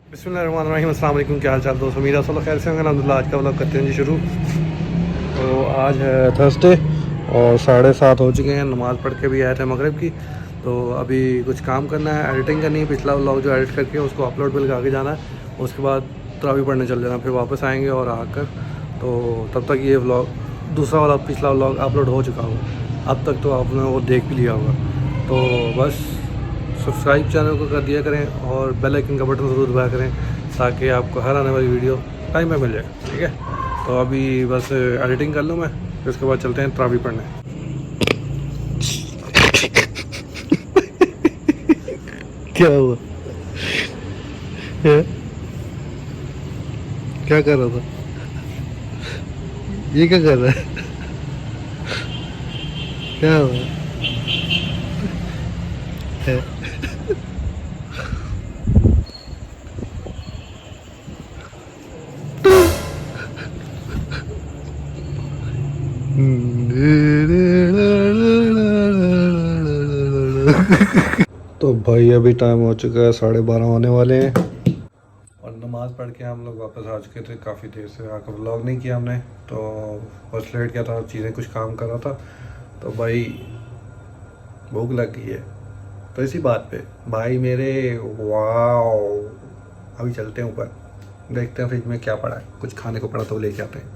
बिस्मिल्लाहिर्रहमानिर्रहीम, अस्सलाम वालेकुम। क्या हाल चाल दोस्तों, मेरा सब खैर से होंगे अल्हम्दुलिल्लाह। आज का व्लॉग करते हैं जी शुरू। तो आज है थर्सडे और 7:30 हो चुके हैं। नमाज़ पढ़ के भी आए थे मगरिब की। तो अभी कुछ काम करना है, एडिटिंग करनी है। पिछला व्लॉग जो एडिट करके उसको अपलोड पे लगा के जाना है। उसके बाद तरावी पढ़ने चल जाना, फिर वापस आएंगे और आकर तो तब तक ये व्लॉग दूसरा वाला पिछला व्लॉग अपलोड हो चुका होगा। अब तक तो आपने वो देख भी लिया होगा। तो बस सब्सक्राइब चैनल को कर दिया करें और बेल आइकन का बटन ज़रूर दबाया करें ताकि आपको हर आने वाली वीडियो टाइम पे मिल जाए। ठीक है, तो अभी बस एडिटिंग कर लूँ मैं, फिर उसके बाद चलते हैं तरावी पढ़ने। क्या हुआ? क्या कर रहा था? ये क्या कर रहा है? क्या हुआ है? तो भाई अभी टाइम हो चुका है 12:30 होने वाले हैं और नमाज़ पढ़ के हम लोग वापस आ चुके थे। काफ़ी देर से आकर व्लॉग नहीं किया हमने, तो बस लेट गया था, चीज़ें कुछ काम कर रहा था। तो भाई भूख लग गई है। तो इसी बात पे भाई मेरे, वाओ, अभी चलते हैं ऊपर, देखते हैं फ्रिज में क्या पड़ा है। कुछ खाने को पड़ा तो लेके आते हैं।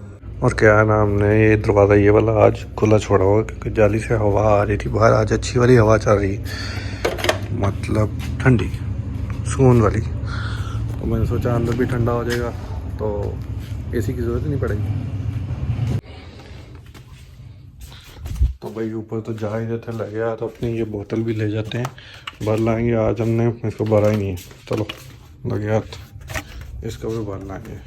और क्या है ना, हमने ये दरवाज़ा ये वाला आज खुला छोड़ा हुआ क्योंकि जाली से हवा आ रही थी बाहर। आज अच्छी वाली हवा चल रही, मतलब ठंडी सुकून वाली। तो मैंने सोचा अंदर भी ठंडा हो जाएगा तो एसी की ज़रूरत नहीं पड़ेगी। तो भाई ऊपर तो जा ही रहे थे, लग गया तो अपनी ये बोतल भी ले जाते हैं, भर लाएंगे। आज हमने इसको भरा ही नहीं है, चलो लग गया तो इसको भी भर लाएंगे।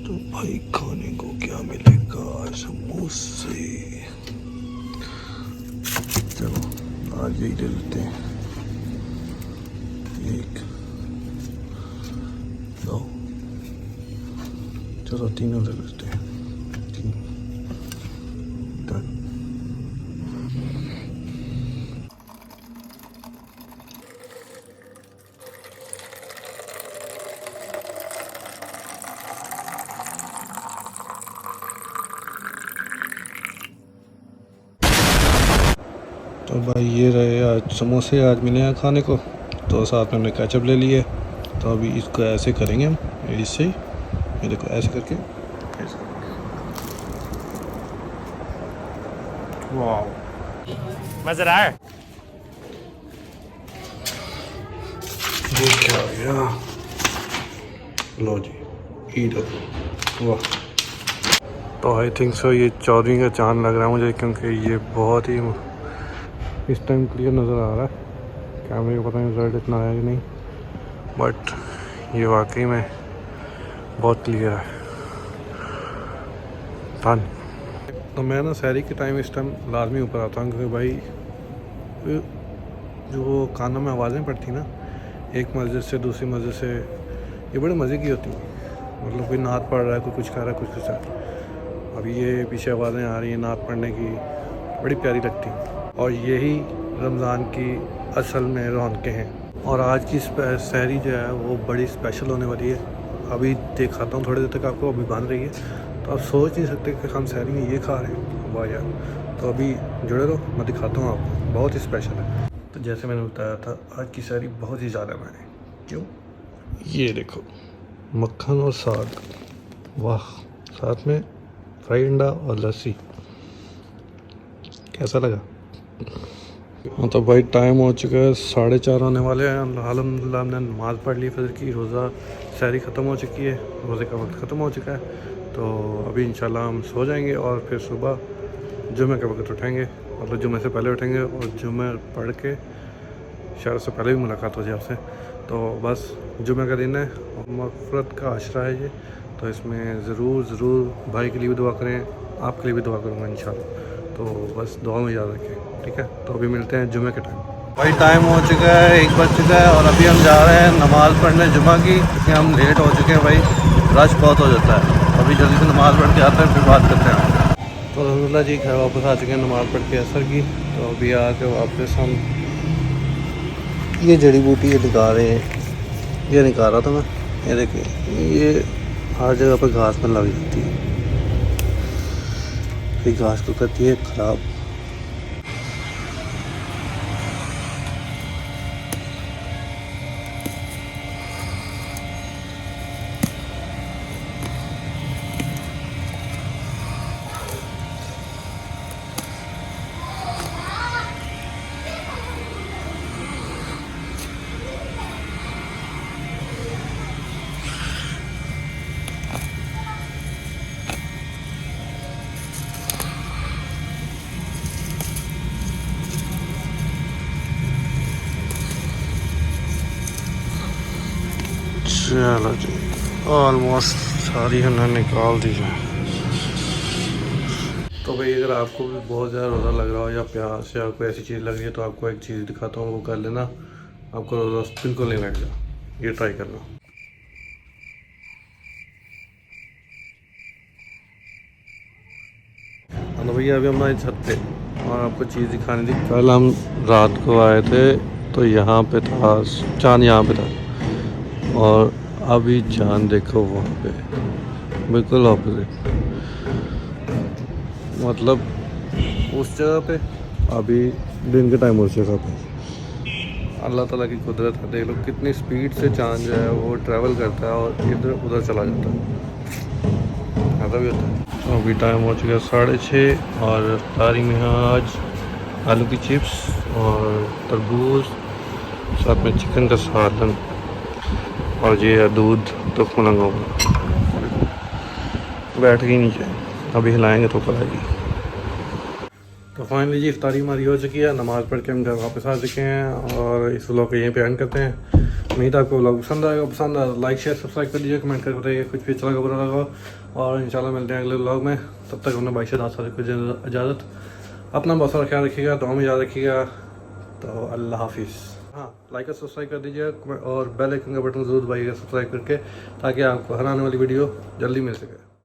तो भाई खाने को क्या मिलेगा? समोसे। चलो आज यही ले लेते हैं, 1 2, चलो तीनों ले लेते हैं। 3 डन। तो भाई ये रहे आज समोसे, आज मिले हैं खाने को। तो साथ में हमने केचप ले लिए। तो अभी इसको ऐसे करेंगे हम, इससे ये देखो ऐसे करके, ऐसे। वाह, मज़ा आया। ये क्या आ गया? लो जी, ईद। वाह। तो आई थिंक सो ये 14 का चांद लग रहा है मुझे, क्योंकि ये बहुत ही इस टाइम क्लियर नज़र आ रहा है। कैमरे को पता नहीं रिजल्ट इतना आया कि नहीं, बट ये वाकई में बहुत क्लियर है। डन। तो मैं ना सहरी के टाइम इस टाइम लाजमी ऊपर आता हूँ, क्योंकि भाई जो कानों में आवाज़ें पड़ती ना एक मस्जिद से दूसरी मस्जिद से, ये बड़े मज़े की होती हैं। मतलब कोई नात पढ़ रहा है, कोई कुछ कर रहा है, कुछ कर। अभी ये पीछे आवाज़ें आ रही हैं नात पढ़ने की, बड़ी प्यारी लगती हैं। और यही रमज़ान की असल में रौनकें हैं। और आज की सहरी जो है वो बड़ी स्पेशल होने वाली है। अभी दिखाता हूँ थोड़ी देर तक आपको, अभी बन रही है तो आप सोच नहीं सकते कि हम सहरी में ये खा रहे हैं। वाह यार। तो अभी जुड़े रहो, मैं दिखाता हूँ आपको, बहुत ही स्पेशल है। तो जैसे मैंने बताया था, आज की सहरी बहुत ही ज़्यादा मैंने, क्यों, ये देखो मक्खन और साग, वाह, साथ में फ्राई अंडा और लस्सी। कैसा लगा? हाँ तो भाई टाइम हो चुका है 4:30 होने वाले हैं। अल्हम्दुलिल्लाह हमने नमाज़ पढ़ ली फजर की, रोज़ा सहरी ख़त्म हो चुकी है, रोज़े का वक्त ख़त्म हो चुका है। तो अभी इंशाल्लाह हम सो जाएंगे और फिर सुबह जुमे के वक्त उठेंगे, मतलब जुमे से पहले उठेंगे और जुमे पढ़ के शायद उससे पहले भी मुलाकात हो जाए आपसे। तो बस जुमे का दिन है और मग़फ़िरत का आशरा है ये, तो इसमें ज़रूर भाई के लिए भी दुआ करें, आपके लिए भी दुआ करूँगा इंशाल्लाह। तो बस दुआ में याद रखें, ठीक है। तो अभी मिलते हैं जुमे के टाइम। भाई टाइम हो चुका है, 1 बज चुका है और अभी हम जा रहे हैं नमाज़ पढ़ने जुमा की, क्योंकि हम लेट हो चुके हैं। भाई रश बहुत हो जाता है। अभी जल्दी से नमाज़ पढ़ के आते हैं, फिर बात करते हैं। तो अल्हम्दुलिल्लाह जी घर वापस आ चुके हैं नमाज़ पढ़ के असर की। तो अभी आके वापस हम ये जड़ी बूटी ये निकाल रहे हैं, ये निकाल रहा था मैं। ये देखिए ये हर जगह पर घास में लग जाती है, फिर घास को करती है ख़राब। चलो जी, ऑलमोस्ट सारी हमने निकाल दी है। तो भाई अगर आपको भी बहुत ज़्यादा रोज़ा लग रहा हो या प्यास या कोई ऐसी चीज़ लग रही है तो आपको एक चीज़ दिखाता हूँ, वो कर लेना, आपको रोज़ा बिल्कुल नहीं लगेगा। ये ट्राई करना। तो भैया अभी हमारी छत पे और आपको चीज़ दिखानी थी। कल हम रात को आए थे तो यहाँ पे था चांद, यहाँ पे था, और अभी चांद देखो वहाँ पे बिल्कुल ऑपोजिट, मतलब उस जगह पे अभी दिन के टाइम उस जगह पे। अल्लाह ताला की कुदरत है, देख लो कितनी स्पीड से चांद जो है वो ट्रैवल करता है और इधर उधर चला जाता है, ऐसा भी होता है। तो अभी टाइम हो चुका है 6:30 और तारी में आज आलू की चिप्स और तरबूज, साथ में चिकन का सालन, और ये है दूध तो खुलंगा बैठ गई नीचे, अभी हिलाएंगे तो ऊपर आएगी। तो फाइनली जी इफ्तारी हमारी हो चुकी है, नमाज़ पढ़ के हम घर वापस आ चुके हैं और इस व्लॉग को यहीं पे एंड करते हैं। उम्मीद आपको व्लॉग पसंद आएगा, पसंद आया लाइक शेयर सब्सक्राइब कर दीजिए, कमेंट करके बताइए कुछ भी अच्छा लगा बुरा लगा, और इंशाल्लाह मिलते हैं अगले व्लॉग में। तब तक हमने बाइक से कुछ इजाज़त, अपना बहुत सारा ख्याल रखिएगा, दुआ में याद रखिएगा। तो अल्लाह हाफिज़। हाँ, लाइक और सब्सक्राइब कर दीजिए और बेल आइकन का बटन ज़रूर दबाइएगा सब्सक्राइब करके, ताकि आपको हर आने वाली वीडियो जल्दी मिल सके।